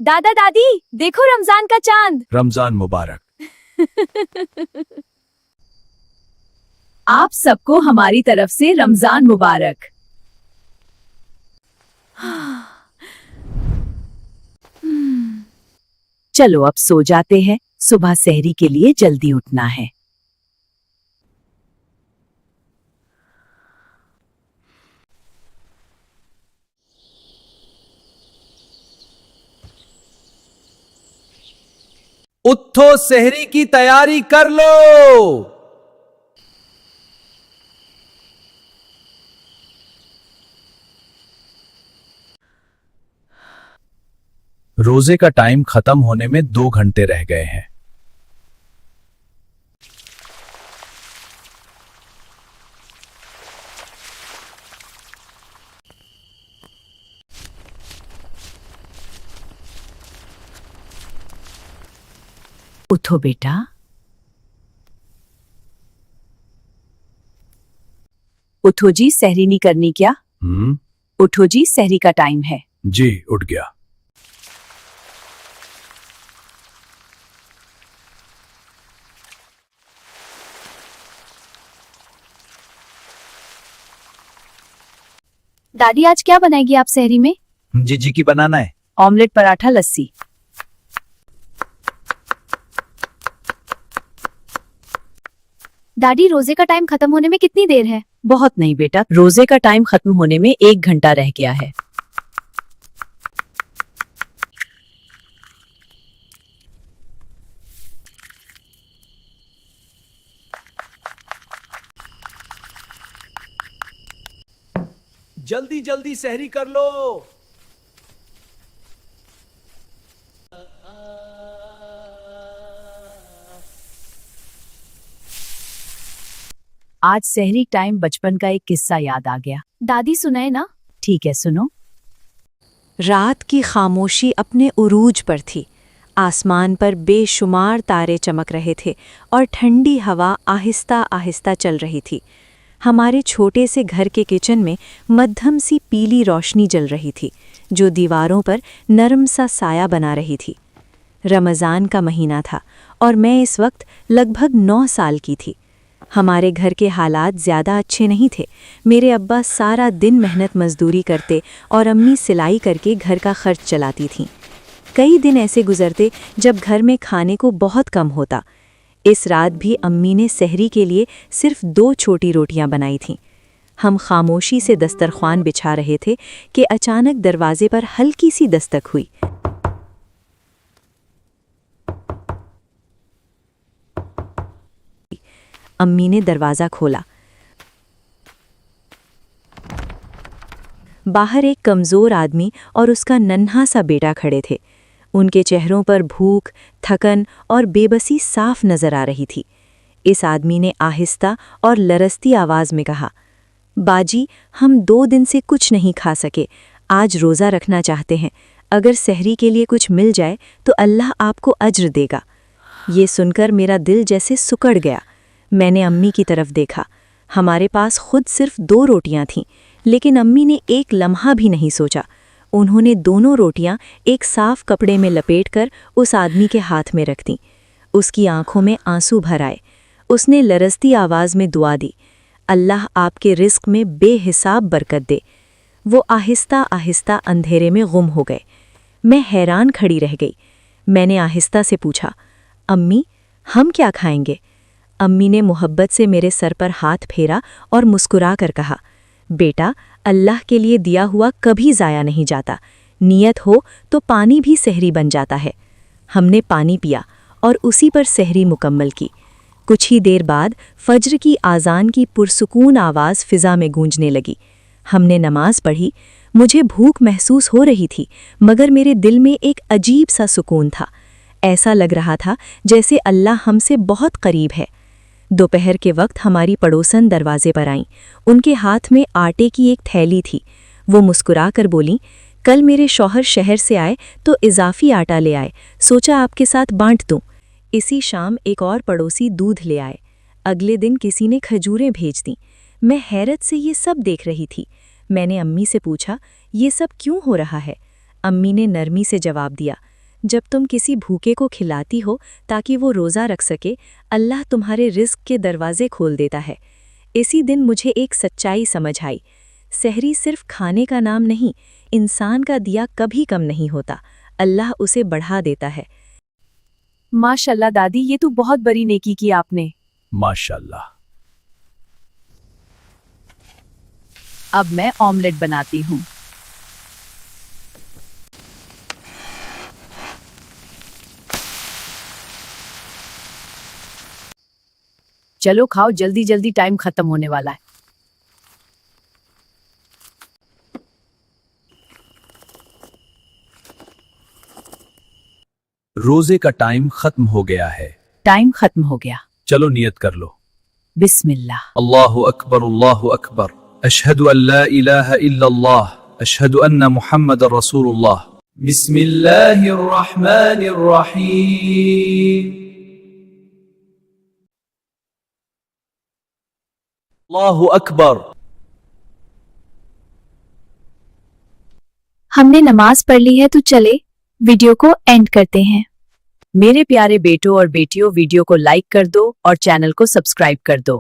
दादा दादी देखो रमजान का चांद। रमजान मुबारक। आप सबको हमारी तरफ से रमजान मुबारक। चलो अब सो जाते हैं, सुबह सहरी के लिए जल्दी उठना है। उठो, सहरी की तैयारी कर लो। रोजे का टाइम खत्म होने में 2 घंटे रह गए हैं। उठो बेटा। उठो जी, सहरी नहीं करनी क्या? उठो जी, सहरी का टाइम है। जी उठ गया। दादी आज क्या बनाएगी आप सहरी में? जी की बनाना है। ऑमलेट, पराठा, लस्सी। दादी रोजे का टाइम खत्म होने में कितनी देर है? बहुत नहीं बेटा, रोजे का टाइम खत्म होने में 1 घंटा रह गया है। जल्दी जल्दी सहरी कर लो। आज सहरी टाइम बचपन का एक किस्सा याद आ गया। दादी सुनाए ना? ठीक है सुनो। रात की खामोशी अपने उरूज पर थी। आसमान पर बेशुमार तारे चमक रहे थे और ठंडी हवा आहिस्ता आहिस्ता चल रही थी। हमारे छोटे से घर के किचन में मध्यम सी पीली रोशनी जल रही थी, जो दीवारों पर नरम सा साया बना रही थी। रमज़ान का महीना था और मैं इस वक्त लगभग 9 साल की थी। हमारे घर के हालात ज़्यादा अच्छे नहीं थे। मेरे अब्बा सारा दिन मेहनत मजदूरी करते और अम्मी सिलाई करके घर का खर्च चलाती थीं। कई दिन ऐसे गुजरते जब घर में खाने को बहुत कम होता। इस रात भी अम्मी ने सहरी के लिए सिर्फ 2 छोटी रोटियां बनाई थीं। हम खामोशी से दस्तरख्वान बिछा रहे थे कि अचानक दरवाजे पर हल्की सी दस्तक हुई। अम्मी ने दरवाज़ा खोला। बाहर एक कमज़ोर आदमी और उसका नन्हा सा बेटा खड़े थे। उनके चेहरों पर भूख, थकन और बेबसी साफ नजर आ रही थी। इस आदमी ने आहिस्ता और लरसती आवाज़ में कहा, बाजी, हम 2 दिन से कुछ नहीं खा सके, आज रोज़ा रखना चाहते हैं। अगर सहरी के लिए कुछ मिल जाए तो अल्लाह आपको अज्र देगा। ये सुनकर मेरा दिल जैसे सुकड़ गया। मैंने अम्मी की तरफ देखा। हमारे पास खुद सिर्फ 2 रोटियां थीं, लेकिन अम्मी ने एक लम्हा भी नहीं सोचा। उन्होंने दोनों रोटियां एक साफ कपड़े में लपेटकर उस आदमी के हाथ में रख दीं। उसकी आंखों में आंसू भर आए। उसने लरसती आवाज़ में दुआ दी, अल्लाह आपके रिस्क में बेहिसाब बरकत दे। वो आहिस्ता आहिस्ता अंधेरे में गुम हो गए। मैं हैरान खड़ी रह गई। मैंने आहिस्ता से पूछा, अम्मी, हम क्या खाएंगे? अम्मी ने मोहब्बत से मेरे सर पर हाथ फेरा और मुस्कुरा कर कहा, बेटा, अल्लाह के लिए दिया हुआ कभी ज़ाया नहीं जाता। नियत हो तो पानी भी सहरी बन जाता है। हमने पानी पिया और उसी पर सहरी मुकम्मल की। कुछ ही देर बाद फज्र की आज़ान की पुरसुकून आवाज़ फ़िज़ा में गूंजने लगी। हमने नमाज पढ़ी। मुझे भूख महसूस हो रही थी, मगर मेरे दिल में एक अजीब सा सुकून था। ऐसा लग रहा था जैसे अल्लाह हमसे बहुत करीब है। दोपहर के वक्त हमारी पड़ोसन दरवाजे पर आईं। उनके हाथ में आटे की एक थैली थी। वो मुस्कुरा कर बोलीं, कल मेरे शौहर शहर से आए तो इजाफी आटा ले आए, सोचा आपके साथ बांट दूं। इसी शाम एक और पड़ोसी दूध ले आए। अगले दिन किसी ने खजूरें भेज दीं। मैं हैरत से ये सब देख रही थी। मैंने अम्मी से पूछा, ये सब क्यों हो रहा है? अम्मी ने नरमी से जवाब दिया, जब तुम किसी भूखे को खिलाती हो ताकि वो रोज़ा रख सके, अल्लाह तुम्हारे रिस्क के दरवाजे खोल देता है। इसी दिन मुझे एक सच्चाई समझ आई, सहरी सिर्फ खाने का नाम नहीं, इंसान का दिया कभी कम नहीं होता, अल्लाह उसे बढ़ा देता है। माशाल्लाह दादी, ये तो बहुत बड़ी नेकी की आपने। माशाल्लाह। अब मैं ऑमलेट बनाती हूँ। चलो खाओ, जल्दी जल्दी, टाइम खत्म होने वाला है। रोजे का टाइम खत्म हो गया है। टाइम खत्म हो गया। चलो नियत कर लो। बिस्मिल्लाह। अल्लाहु अकबर, अल्लाहु अकबर। अशहदु अल्ला इलाहा इल्लल्लाह, अशहदु अन्ना मुहम्मदर रसूलुल्लाह। बिस्मिल्लाहिर रहमानिर रहीम। अल्लाहु अकबर। हमने नमाज पढ़ ली है तो चले वीडियो को एंड करते हैं। मेरे प्यारे बेटों और बेटियों, वीडियो को लाइक कर दो और चैनल को सब्सक्राइब कर दो।